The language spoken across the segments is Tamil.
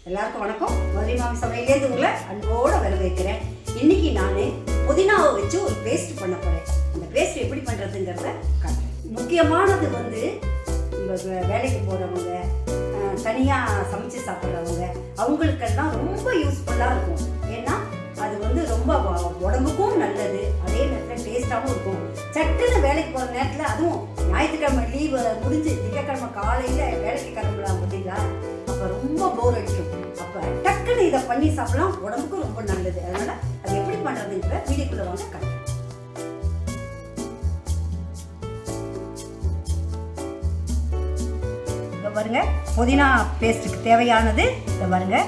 எல்லாருக்கும் வணக்கம். மதுரை மாமி சமையலேருந்து உங்களை அன்போடு வரவேற்கிறேன். இன்னைக்கு நான் புதினாவை வச்சு ஒரு பேஸ்ட் பண்ண போகிறேன். அந்த பேஸ்ட் எப்படி பண்ணுறதுங்கிறத காட்டுறேன். முக்கியமானது வேலைக்கு போகிறவங்க, தனியாக சமைச்சு சாப்பிட்றவங்க, அவங்களுக்கெல்லாம் ரொம்ப யூஸ்ஃபுல்லாக இருக்கும். ஏன்னா அது ரொம்ப உடம்புக்கும் நல்லது, அதே நேரத்தில் டேஸ்ட்டாகவும் இருக்கும். சட்டுன்னு வேலைக்கு போகிற நேரத்தில், அதுவும் ஞாயிற்றுக்கிழமை லீவு முடிஞ்சு திங்கக்கிழமை காலையில் வேலைக்கு கிளம்பலாம் பார்த்தீங்களா, அப்போ ரொம்ப போர் அடிக்கும். அப்போ டக்குன்னு இதை பண்ணி சாப்பிடலாம், உடம்புக்கும் ரொம்ப நல்லது. அதனால் அது எப்படி பண்ணுறதுங்கிற வீடியோக்குள்ளே வாங்க காட்டுறேன். இப்போ பாருங்க, புதினா பேஸ்ட்டுக்கு தேவையானது இதை பாருங்க.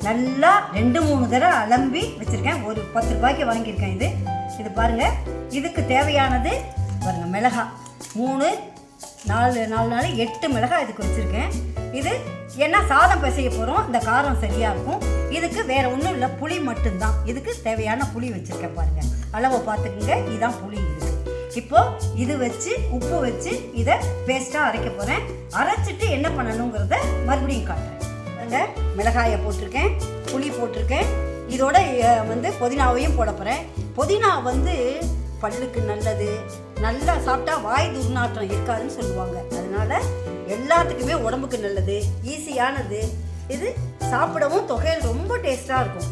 நல்லா 2-3 தடவை அலம்பி வச்சுருக்கேன். ஒரு 10 ரூபாய்க்கு வாங்கியிருக்கேன். இது பாருங்கள். இதுக்கு தேவையானது பாருங்கள், மிளகாய் 3-4 8 மிளகாய் இதுக்கு வச்சுருக்கேன். இது ஏன்னா சாதம் பிசைய போகிறோம், இந்த காரம் சரியாக இருக்கும். இதுக்கு வேறு ஒன்றும் இல்லை, புளி மட்டும்தான். இதுக்கு தேவையான புளி வச்சுருக்கேன் பாருங்கள், அளவை பார்த்துக்குங்க. இதுதான் புளி. இப்போது இது வச்சு உப்பு வச்சு இதை பேஸ்ட்டாக அரைக்க போகிறேன். அரைச்சிட்டு என்ன பண்ணணுங்கிறத மறுபடியும் காட்டுறேன். மிளகாயை போட்டிருக்கேன், புளி போட்டிருக்கேன். இதோட புதினாவையும் போட போகிறேன். புதினா பல்லுக்கு நல்லது, நல்லா சாப்பிட்டா வாய் துர்நாற்றம் இருக்காதுன்னு சொல்லுவாங்க. அதனால எல்லாத்துக்குமே உடம்புக்கு நல்லது, ஈஸியானது. இது சாப்பிடவும் தொகையில் ரொம்ப டேஸ்டாக இருக்கும்.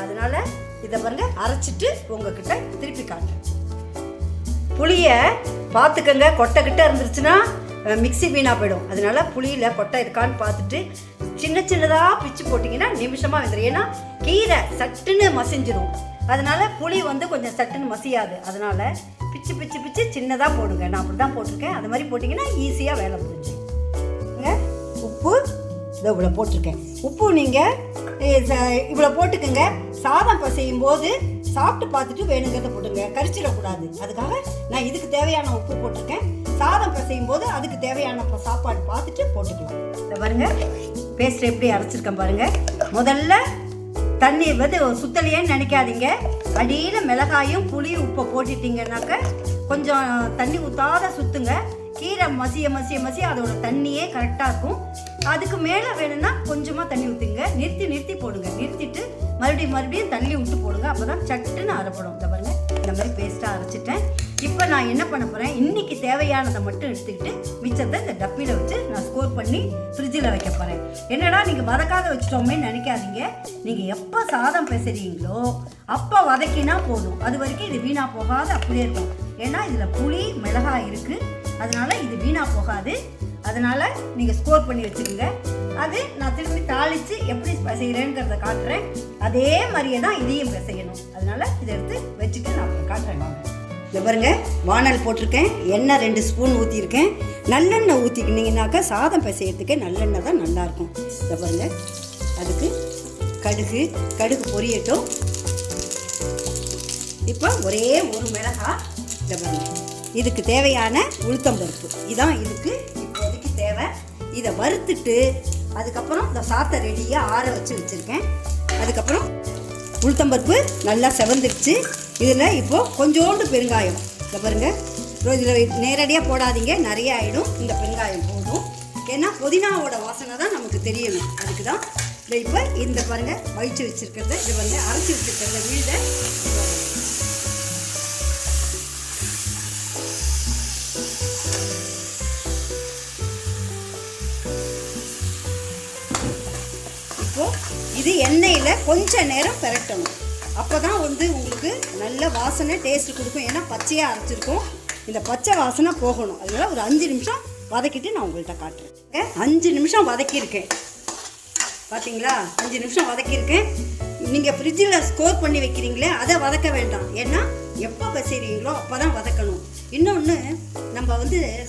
அதனால இதை அரைச்சிட்டு உங்ககிட்ட திருப்பி காட்டுறேன். புளியை பார்த்துக்கங்க, கொட்டை கிட்ட இருந்துருச்சுன்னா மிக்சி வீணாக போயிடும். அதனால புளியில் கொட்டை இருக்கான்னு பார்த்துட்டு சின்னதாக பிச்சு போட்டிங்கன்னா நிமிஷமாக வந்துடும். ஏன்னா கீரை சட்டுன்னு மசிஞ்சிடும். அதனால புளி கொஞ்சம் சட்டுன்னு மசியாது. அதனால பிச்சு பிச்சு பிச்சு சின்னதாக போடுங்க. நான் அப்படி தான் போட்டிருக்கேன். அது மாதிரி போட்டிங்கன்னா ஈஸியாக வேலை முடிஞ்சு. உப்பு இவ்வளோ போட்டிருக்கேன். உப்பு நீங்கள் இவ்வளோ போட்டுக்கோங்க. சாதம் பசையும் போது சாப்பிட்டு பார்த்துட்டு வேணுங்கிறத போட்டுங்க, கரிச்சிடக்கூடாது. அதுக்காக நான் இதுக்கு தேவையான உப்பு போட்டிருக்கேன். சாதம் பசையும் போது அதுக்கு தேவையான சாப்பாடு பார்த்துட்டு போட்டுக்கலாம். இதை பாருங்க, பேஸ்ட் எப்படி அரைச்சிருக்கேன் பாருங்க. முதல்ல தண்ணி சுத்தலையேன்னு நினைக்காதீங்க. அடியில் மிளகாயும் புளி உப்பை போட்டுட்டீங்கன்னாக்க கொஞ்சம் தண்ணி ஊற்றாத சுற்றுங்க. கீரை மசிய மசிய மசிய அதோட தண்ணியே கரெக்டாக இருக்கும். அதுக்கு மேலே வேணும்னா கொஞ்சமாக தண்ணி ஊற்றுங்க. நிறுத்தி போடுங்க. நிறுத்திட்டு மறுபடியும் தண்ணி விட்டு போடுங்க. அப்போ தான் சட்டுன்னு அரைப்படும். இந்த பாருங்க, இந்த மாதிரி பேஸ்ட்டாக அரைச்சிட்டேன். இப்போ நான் என்ன பண்ண போகிறேன், இன்றைக்கி தேவையானதை மட்டும் எடுத்துக்கிட்டு மிச்சத்தை இந்த டப்பியில் வச்சு நான் ஸ்டோர் பண்ணி ஃப்ரிட்ஜில் வைக்க போகிறேன். என்னடா நீங்கள் வதக்காத வச்சுட்டோமே நினைக்காதீங்க. நீங்கள் எப்போ சாதம் பிசைறீங்களோ அப்போ வதக்கினா போதும். அது வரைக்கும் இது வீணாக போகாது, அப்படியே இருக்கும். ஏன்னா இதில் புளி மிளகாய் இருக்குது. அதனால் இது வீணாக போகாது. அதனால் நீங்கள் ஸ்டோர் பண்ணி வச்சுருங்க. அது நான் திரும்பி தாளித்து எப்படி பிசைகிறேங்கிறத காட்டுறேன். அதே மாதிரியே தான் இதையும் பிசையணும். அதனால் இதை எடுத்து வச்சுட்டு நான் காட்டுறேன். வாங்க. இந்த பாருங்க, வானல் போட்டிருக்கேன். எண்ணெய் 2 ஸ்பூன் ஊற்றிருக்கேன். நல்லெண்ணெய் ஊற்றிக்கினீங்கன்னாக்கா சாதம் பிசையறதுக்கே நல்லெண்ணெய் தான் நல்லாயிருக்கும். இந்த பாருங்க, அதுக்கு கடுகு பொரியட்டும். இப்போ ஒரே ஒரு மிளகாய். இந்த பாருங்க, இதுக்கு தேவையான உளுத்தம்பருப்பு இதான் இதுக்கு இப்போதைக்கு தேவை. இதை வறுத்துட்டு அதுக்கப்புறம் இந்த சாத்தை ரெடியாக ஆற வச்சுருக்கேன். அதுக்கப்புறம் உளுத்தம்பருப்பு நல்லா செவந்துடுச்சு. இதில் இப்போது கொஞ்சோண்டு பெருங்காயம். இதை பாருங்கள், இதில் நேரடியாக போடாதீங்க, நிறைய ஆகிடும். இந்த பெருங்காயம் போதும். ஏன்னா புதினாவோட வாசனை தான் நமக்கு தெரியணும். அதுக்கு தான் இப்போ இந்த பாருங்கள் வழிச்சு வச்சுருக்கிறத, இது அரைச்சி வச்சுருக்கிறத வீழ இது எண்ணெயில் கொஞ்சம் நேரம் பெரட்டணும். அப்போ தான் உங்களுக்கு நல்ல வாசனை டேஸ்ட்டு கொடுக்கும். ஏன்னா பச்சையாக அரைச்சிருக்கோம், இந்த பச்சை வாசனை போகணும். அதனால் ஒரு 5 நிமிஷம் வதக்கிட்டு நான் உங்கள்கிட்ட காட்டுறேன். 5 நிமிஷம் வதக்கியிருக்கேன் பார்த்தீங்களா? 5 நிமிஷம் வதக்கியிருக்கேன். நீங்கள் ஃப்ரிட்ஜில் ஸ்டோர் பண்ணி வைக்கிறீங்களே அதை வதக்க வேண்டாம். ஏன்னா எப்போ பிசைகிறீங்களோ அப்போ தான் வதக்கணும். இன்னொன்று, நம்ம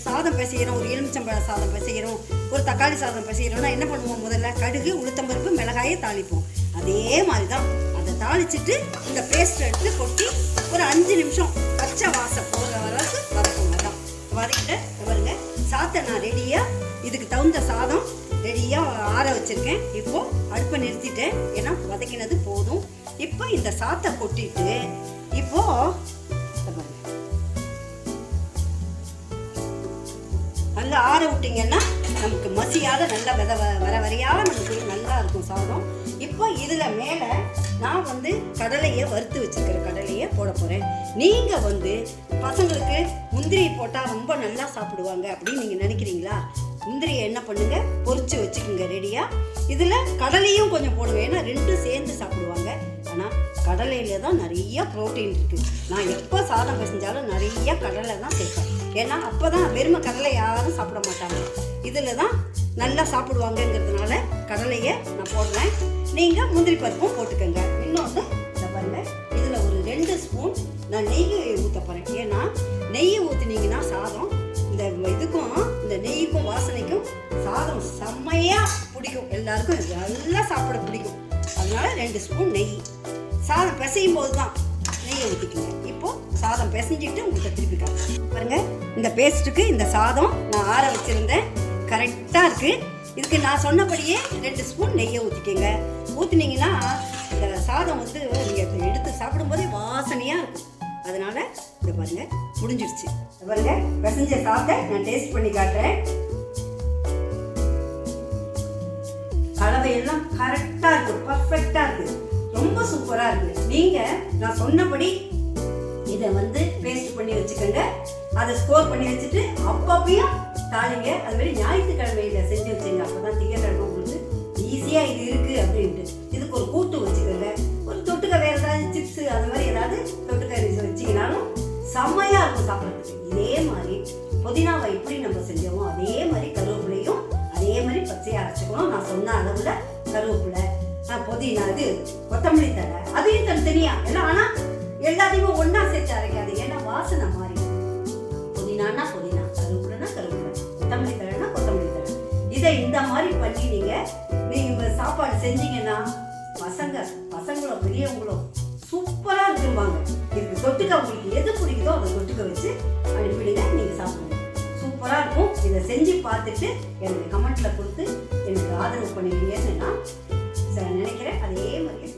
சாதம் பிசைகிறோம், ஒரு எலுமிச்சம்பழ சாதம் பிசைகிறோம், ஒரு தக்காளி சாதம் பிசைகிறோம்னா என்ன பண்ணுவோம், முதல்ல கடுகு உளுத்தம்பருப்பு மிளகாயை தாளிப்போம். அதே மாதிரி தான் அதை தாளிச்சிட்டு இந்த பேஸ்ட் எடுத்து கொட்டி ஒரு 5 நிமிஷம் பச்சை வாசம் போகிற அளவுக்கு வதக்கணும். தான் வதக்கிட்டு பாருங்க, சாத்தை நான் ரெடியாக இதுக்கு தகுந்த சாதம் ரெடியாக ஆற வச்சுருக்கேன். இப்போது அடுப்பை நிறுத்திட்டேன், ஏன்னா வதக்கினது போதும். இப்போ இந்த சாத்தை கொட்டிட்டு இப்போது நல்லா ஆற விட்டிங்கன்னா நமக்கு மசியாத நல்லா வர வரையாக நமக்கு நல்லா இருக்கும் சாதம். இப்போ இதில் மேலே நான் வந்து கடலையை வறுத்து வச்சுருக்கிற கடலையை போட போகிறேன். நீங்கள் வந்து பசங்களுக்கு முந்திரி போட்டால் ரொம்ப நல்லா சாப்பிடுவாங்க அப்படின்னு நீங்கள் நினைக்கிறீங்களா? முந்திரியை என்ன பண்ணுங்க, பொரிச்சு வச்சுக்கோங்க ரெடியாக. இதில் கடலையும் கொஞ்சம் போடுங்க, ஏன்னா ரெண்டும் சேர்ந்து சாப்பிடுவாங்க. ஆனால் கடலையில் தான் நிறைய ப்ரோட்டீன் இருக்குது. நான் எப்போ சாதம் பிசைஞ்சாலும் நிறைய கடலை தான் சேர்ப்பேன். ஏன்னா அப்போ தான் வெறுமை கடலை யாரும் சாப்பிட மாட்டாங்க, இதில் தான் நல்லா சாப்பிடுவாங்கங்கிறதுனால கடலையை நான் போடுறேன். நீங்கள் முந்திரி பருப்பும் போட்டுக்கோங்க. இன்னொன்று இந்த பாருங்கள், இதில் ஒரு 2 ஸ்பூன் நான் நெய் ஊற்ற போகிறேன். ஏன்னா நெய் ஊற்றினீங்கன்னா சாதம் இந்த இதுக்கும் இந்த நெய்யுக்கும் வாசனைக்கும் சாதம் செம்மையாக பிடிக்கும், எல்லாருக்கும் நல்லா சாப்பிட பிடிக்கும். அதனால 2 ஸ்பூன் நெய். சாதம் பிசையும் போது தான் நெய்யை ஊற்றிக்குங்க. இப்போது சாதம் பிசைஞ்சிட்டு உங்களுக்கு திருப்பி பாருங்க. இந்த பேஸ்ட்டுக்கு இந்த சாதம் நான் ஆற வச்சுருந்தேன், கரெக்டாக இருக்குது. இதுக்கு நான் சொன்னபடியே 2 ஸ்பூன் நெய்யை ஊற்றிக்கங்க. ஊற்றினீங்கன்னா இந்த சாதம் வந்து நீங்கள் எடுத்து சாப்பிடும்போதே வாசனையாக இருக்கும். அதனால் இதை பாருங்கள், முடிஞ்சிடுச்சு. பாருங்க, பிசைஞ்ச சாதத்தை நான் டேஸ்ட் பண்ணி காட்டுறேன். கலவையெல்லாம் கரெக்டாக இருக்குது, பர்ஃபெக்டாக இருக்குது, ரொம்ப சூப்பராக இருக்குது. நீங்கள் நான் சொன்னபடி இதை வந்து பேஸ்ட் பண்ணி வச்சுக்கோங்க. அதை ஸ்கோர் பண்ணி வச்சுட்டு அப்பப்பையும் தாளிங்க. அது மாதிரி ஞாயிற்றுக்கிழமை இதை செஞ்சு வச்சுங்க. அப்போ தான் திங்கக்கிழமை உங்களுக்கு ஈஸியாக இது இருக்குது அப்படின்ட்டு. இதுக்கு ஒரு கூட்டு வச்சுக்கோங்க. ஒரு தொட்டுக்க வேறு ஏதாவது சிப்ஸு அது மாதிரி ஏதாவது தொட்டுக்க வச்சிங்கனாலும் செம்மையாக இருக்கும் சாப்பிட்றதுக்கு. இதே மாதிரி புதினாவை எப்படி நம்ம செஞ்சோமோ அதே மாதிரி கருவேப்பிலையும் அதே மாதிரி பச்சையாக அரைச்சிக்கணும். நான் சொன்ன அளவில் கருவேப்பிலை, புதினா, இது கொத்தமல்லி தழை, அதையும் தனித்தனியாக எல்லாம். ஆனால் எல்லாத்தையுமே ஒன்றா சேர்த்து அரைக்காது, ஏன்னா வாசனை மாறி. புதினானா புதினா, கருவேப்பிலைனா கருவேப்பிலை, கொத்தமல்லி தழைனா கொத்தமல்லி தழை. இதை இந்த மாதிரி பண்ணி நீங்கள் சாப்பாடு செஞ்சீங்கன்னா பசங்களோ பெரியவங்களோ சூப்பராக இருக்குவாங்க. இதுக்கு தொட்டுக்க உங்களுக்கு எது பிடிக்குதோ அதை தொட்டுக்க வச்சு அனுப்பிடுங்க, நீங்கள் சாப்பிடுங்க. சூப்பராக இருக்கும். இதை செஞ்சு பார்த்துட்டு எனக்கு கமெண்ட்டில் கொடுத்து எனக்கு ஆதரவு பண்ணுவீங்கன்னு நான் நினைக்கிறேன். அதே மாதிரி